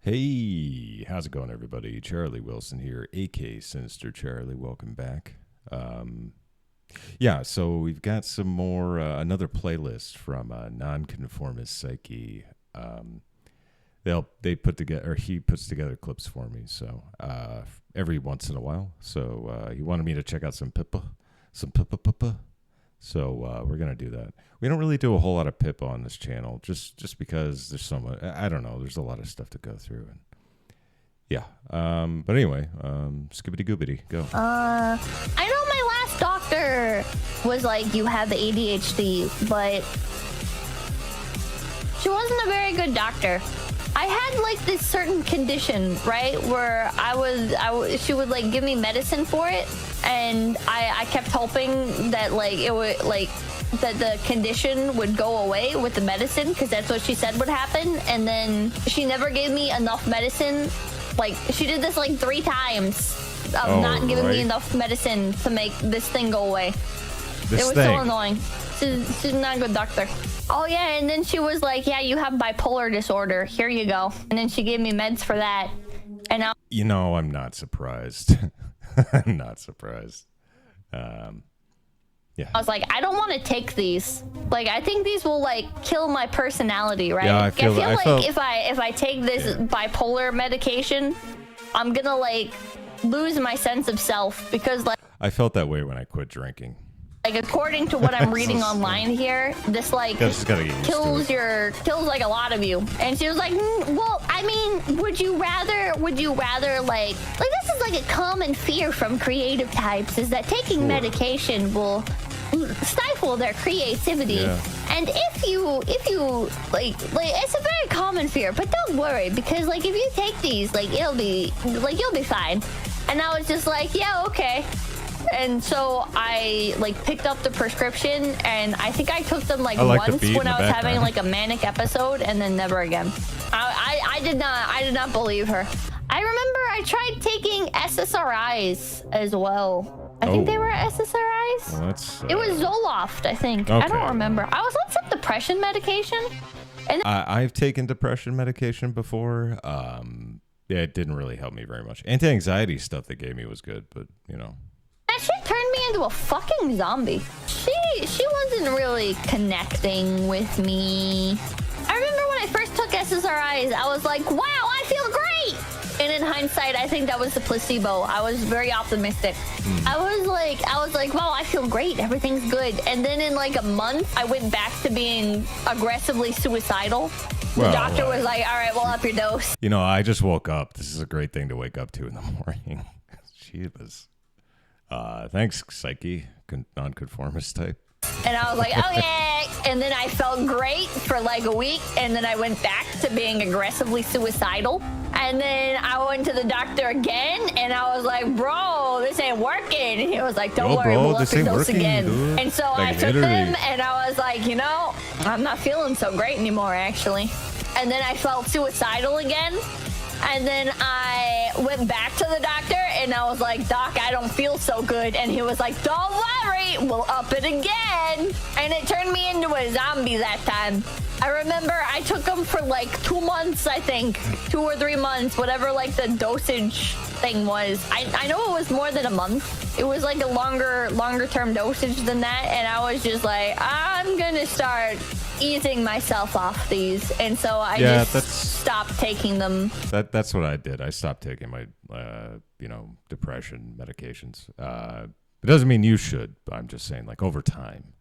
Hey, how's it going, everybody? Charlie Wilson here, aka Sinister Charlie. Welcome back. So we've got some more, another playlist from Nonconformist Psyche. They put together, or he puts together clips for me. So every once in a while. So he wanted me to check out some Pippa. So we're gonna do that. We don't really do a whole lot of Pippa on this channel, just because there's so much. I don't know. There's a lot of stuff to go through, and yeah. But anyway, skibbity goobity, go. I know my last doctor was like, you have ADHD, but she wasn't a very good doctor. I had like this certain condition, right, where she would like give me medicine for it, and I kept hoping that like it would that the condition would go away with the medicine, because that's what she said would happen. And then she never gave me enough medicine. Like, she did this like 3 times of not giving me enough medicine to make this thing go away. It was so annoying. She's not a good doctor. Oh yeah, and then she was like, yeah, you have bipolar disorder. Here you go. And then she gave me meds for that. And I'm not surprised. I'm not surprised. Yeah. I was like, I don't want to take these. Like, I think these will like kill my personality, right? Yeah, I feel like if I take this bipolar medication, I'm gonna like lose my sense of self, because like I felt that way when I quit drinking. Like, according to what I'm reading online here, this like kills like a lot of you. And she was like, well, I mean, would you rather like this is like a common fear from creative types, is that taking medication will stifle their creativity. Yeah. And if you like it's a very common fear, but don't worry, because like if you take these, like you'll be fine. And I was just like, yeah, okay. And so I like picked up the prescription, and I think I took them like once when I was having like a manic episode, and then never again. I did not believe her. I remember I tried taking SSRIs as well. I think they were SSRIs. Well, it was Zoloft, I think. Okay. I don't remember. I was on some depression medication. And I've taken depression medication before. Yeah, it didn't really help me very much. Anti-anxiety stuff they gave me was good, but you know. That shit turned me into a fucking zombie. She wasn't really connecting with me. I remember when I first took SSRIs, I was like, wow, I feel great. And in hindsight, I think that was the placebo. I was very optimistic. I was like, wow, I feel great. Everything's good. And then in like a month, I went back to being aggressively suicidal. The doctor was like, all right, we'll up your dose. You know, I just woke up. This is a great thing to wake up to in the morning. She was... thanks, Psyche, nonconformist type. And I was like, oh yeah. And then I felt great for like a week, and then I went back to being aggressively suicidal. And then I went to the doctor again, and I was like, bro, this ain't working. And he was like, don't worry, we'll up your dose again. Dude. And so like, I took them, and I was like, you know, I'm not feeling so great anymore, actually. And then I felt suicidal again. And then I went back to the doctor, and I was like, Doc, I don't feel so good. And he was like, don't worry, we'll up it again. And it turned me into a zombie that time. I remember I took them for like 2 months, I think. 2 or 3 months, whatever like the dosage thing was. I know it was more than a month. It was like a longer term dosage than that. And I was just like, I'm gonna start easing myself off these. And so I just stopped taking them. That's what I did. I stopped taking my depression medications. It doesn't mean you should, but I'm just saying, like, over time.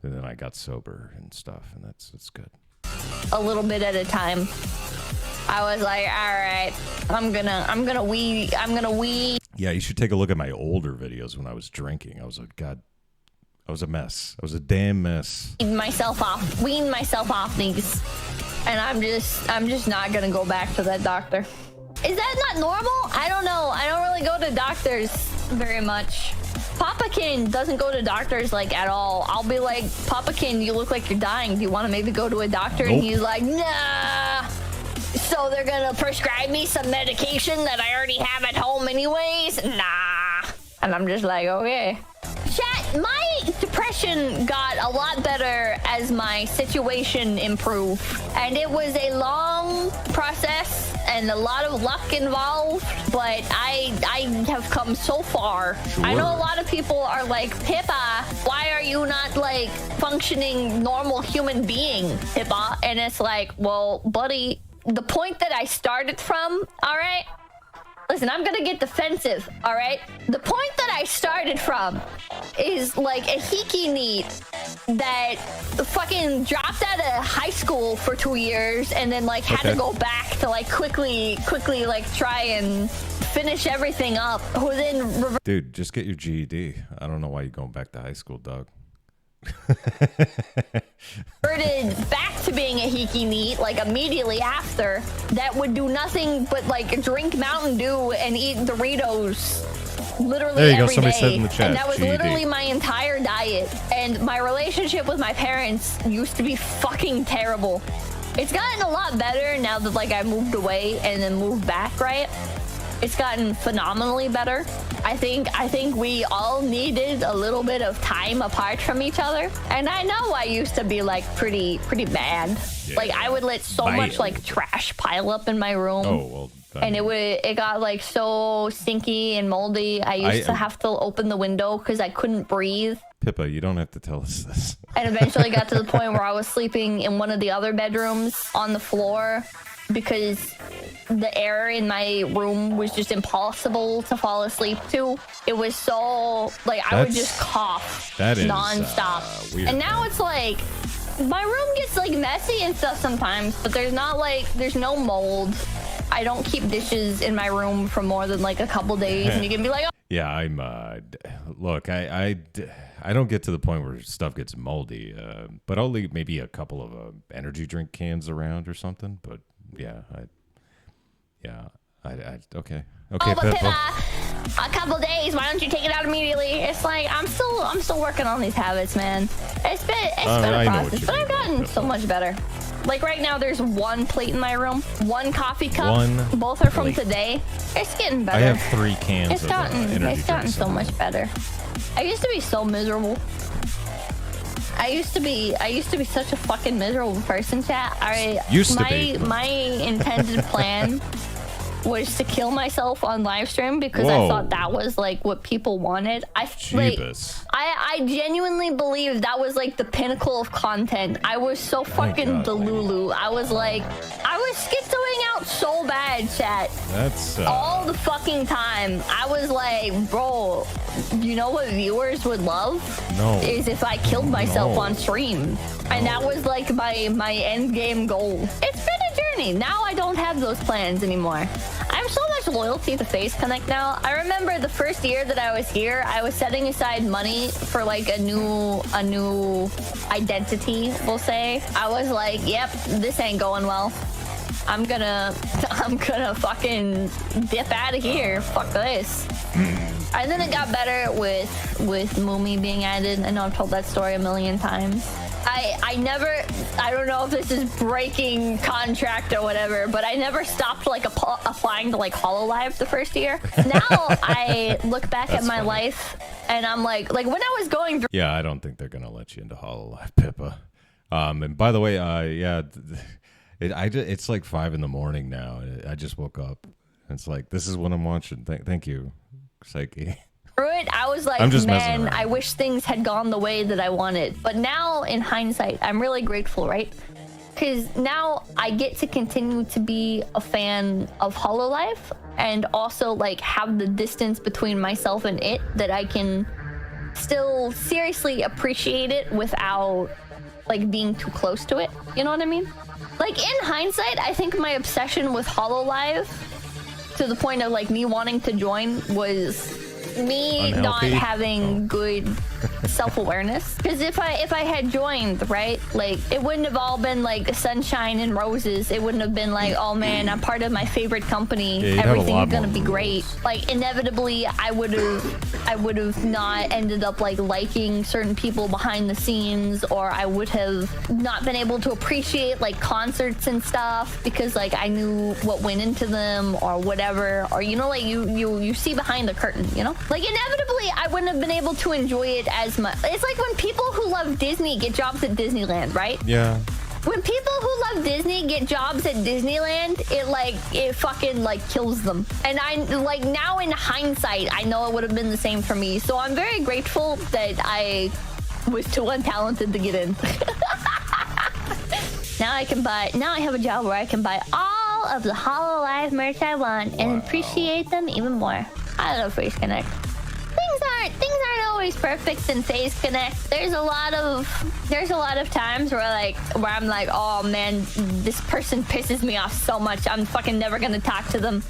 And then I got sober and stuff, and that's good. A little bit at a time. I was like, all right, I'm gonna weed. Yeah, you should take a look at my older videos when I was drinking. I was like, God, I was a mess. I was a damn mess. Wean myself off these, and I'm just not gonna go back to that doctor. Is that not normal? I don't know. I don't really go to doctors very much. Papakin doesn't go to doctors like at all. I'll be like, Papakin, you look like you're dying. Do you want to maybe go to a doctor? Nope. And he's like, nah. So they're gonna prescribe me some medication that I already have at home anyways? Nah. And I'm just like, okay. Chat, my depression got a lot better as my situation improved. And it was a long process. and a lot of luck involved, but I have come so far. Sure. I know a lot of people are like, Pippa, why are you not like functioning normal human being, Pippa? And it's like, well, buddy, the point that I started from, all right? Listen, I'm gonna get defensive, all right? The point that I started from is like a hiki neat that fucking dropped out of high school for 2 years and then like had to go back to like quickly like try and finish everything up. Who then Dude, just get your GED. I don't know why you're going back to high school, Doug. reverted back to being a hiki neat like immediately after, that would do nothing but like drink Mountain Dew and eat Doritos literally every day. Said in the chat, and that was GED. literally my entire diet. And my relationship with my parents used to be fucking terrible. It's gotten a lot better now that like I moved away and then moved back, right? It's gotten phenomenally better. I think we all needed a little bit of time apart from each other. And I know I used to be like pretty bad. Yeah. Like I would let so much like trash pile up in my room. Oh, well. And it got like so stinky and moldy. I used to have to open the window because I couldn't breathe. Pippa, you don't have to tell us this. And eventually got to the point where I was sleeping in one of the other bedrooms on the floor because the air in my room was just impossible to fall asleep to. It was so like I would just cough nonstop. Weird. And now it's like my room gets like messy and stuff sometimes, but there's no mold. I don't keep dishes in my room for more than like a couple days, and you can be like, oh. Yeah, I'm. Look, I don't get to the point where stuff gets moldy, but I'll leave maybe a couple of energy drink cans around or something. But yeah, okay. Okay, but Pippa, a couple days. Why don't you take it out immediately? It's like I'm still working on these habits, man. It's been a process, but I've gotten so much better. Like right now, there's one plate in my room, one coffee cup. Both are from today. It's getting better. I have 3 cans. It's gotten so much better. I used to be so miserable. I used to be such a fucking miserable person, chat. My intended plan was to kill myself on live stream because I thought that was like what people wanted. I genuinely believe that was like the pinnacle of content. I was so fucking delulu. I was schizoing out so bad, chat. That's all the fucking time. I was like, bro, you know what viewers would love? No. Is if I killed myself on stream. And that was like my end game goal. It's been a journey. Now I don't have those plans anymore. I have so much loyalty to Face Connect now. I remember the first year that I was here, I was setting aside money for like a new identity, we'll say. I was like, yep, this ain't going well. I'm gonna fucking dip out of here. Fuck this. And then it got better with Moomy being added. I know I've told that story a million times. I don't know if this is breaking contract or whatever, but I never stopped like applying to like HoloLive the first year. Now I look back at my life and I'm like when I was going through. Yeah, I don't think they're gonna let you into HoloLive, Pippa. And by the way, it's like 5 a.m. now. I just woke up. It's like this is what I'm watching. Thank you, Psyche. I was like, man, I wish things had gone the way that I wanted. But now, in hindsight, I'm really grateful, right? Because now I get to continue to be a fan of HoloLive and also like have the distance between myself and it that I can still seriously appreciate it without like being too close to it. You know what I mean? Like in hindsight, I think my obsession with HoloLive to the point of like me wanting to join was me not having good self-awareness. Because if I had joined, right, like it wouldn't have all been like sunshine and roses. It wouldn't have been like, oh man, I'm part of my favorite company, everything's gonna be great. Like inevitably I would have not ended up like liking certain people behind the scenes, or I would have not been able to appreciate like concerts and stuff because like I knew what went into them or whatever, or you know, like you see behind the curtain, you know, like inevitably I wouldn't have been able to enjoy it as much. It's like when people who love Disney get jobs at Disneyland, right? Yeah. when people who love Disney get jobs at Disneyland, it fucking like kills them. And I like now in hindsight, I know it would have been the same for me. So I'm very grateful that I was too untalented to get in. Now I have a job where I can buy all of the HoloLive merch I want and appreciate them even more. I love Face Connect. Things aren't always perfect in Face Connect. There's a lot of times where I'm like, oh man, this person pisses me off so much. I'm fucking never gonna talk to them.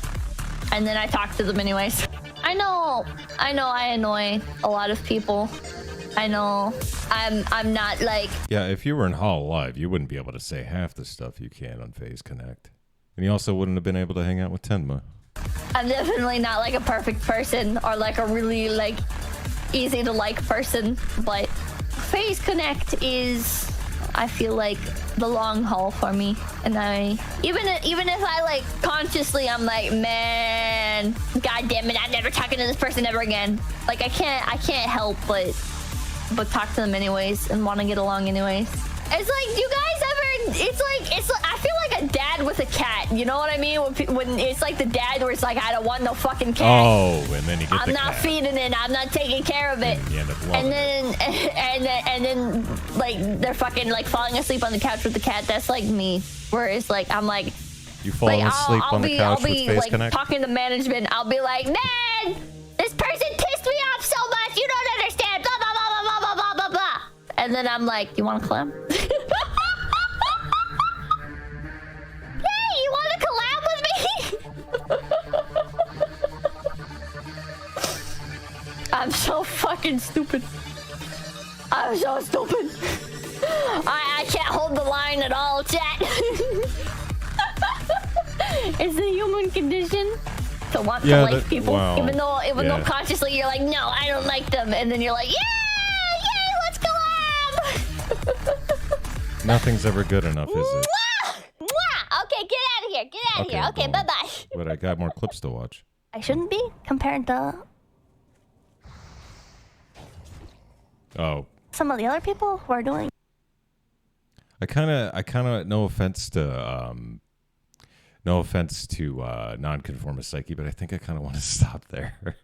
And then I talk to them anyways. I know I annoy a lot of people. I know I'm not like... Yeah, if you were in Hall Live, you wouldn't be able to say half the stuff you can on Phase Connect. And you also wouldn't have been able to hang out with Tenma. I'm definitely not like a perfect person or like a really like easy to like person, but Phase Connect is, I feel like, the long haul for me. And even if I like consciously, I'm like, man, god damn it, I'm never talking to this person ever again. Like I can't help but talk to them anyways and want to get along anyways. It's like, you guys ever, it's like I feel like a dad with a cat, you know what I mean? When it's like the dad where it's like, I don't want no fucking cat. Oh, and then you get I'm not feeding it, I'm not taking care of it. And you end up loving and then like they're fucking like falling asleep on the couch with the cat. That's like me. Whereas like I'm like, you falling asleep on the couch with Face like, Connect? Talking to management, I'll be like, man, this person pissed me off so much, you don't understand, blah blah blah blah blah blah blah blah. And then I'm like, you want to clam? Hey, you want to collab with me? I'm so fucking stupid. I'm so stupid. I can't hold the line at all, chat. It's a human condition to want to like people, even though consciously you're like, no, I don't like them, and then you're like, yeah, let's collab. Nothing's ever good enough, is it? Mwah! Okay, get out of here. Get out of here. Okay, well, bye-bye. But I got more clips to watch. I shouldn't be compared to some of the other people who are doing. I kind of, no offense to nonconformist psyche, but I think I kind of want to stop there.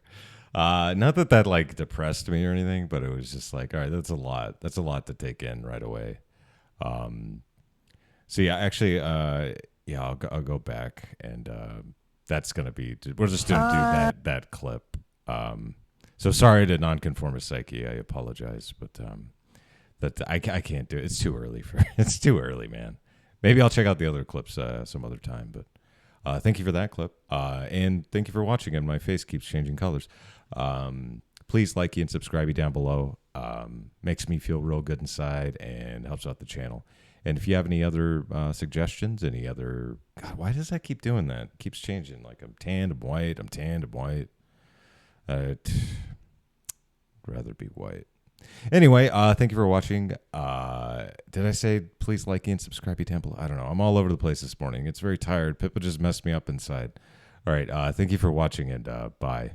Not that like depressed me or anything, but it was just like, all right, that's a lot to take in right away. So yeah, actually, I'll go back, and that's gonna be, we're just gonna do that clip. So sorry to nonconformist psyche, I apologize, but that I can't do it. It's too early it's too early, man. Maybe I'll check out the other clips some other time, but thank you for that clip. And thank you for watching, and my face keeps changing colors. Please like and subscribe down below. Makes me feel real good inside and helps out the channel. And if you have any other suggestions, any other... God, why does that keep doing that? It keeps changing. Like, I'm tanned, I'm white, I'm tanned, I'm white. I'd rather be white. Anyway, thank you for watching. Did I say please like and subscribe down below? I don't know. I'm all over the place this morning. It's very tired. Pippa just messed me up inside. All right. Thank you for watching, and bye.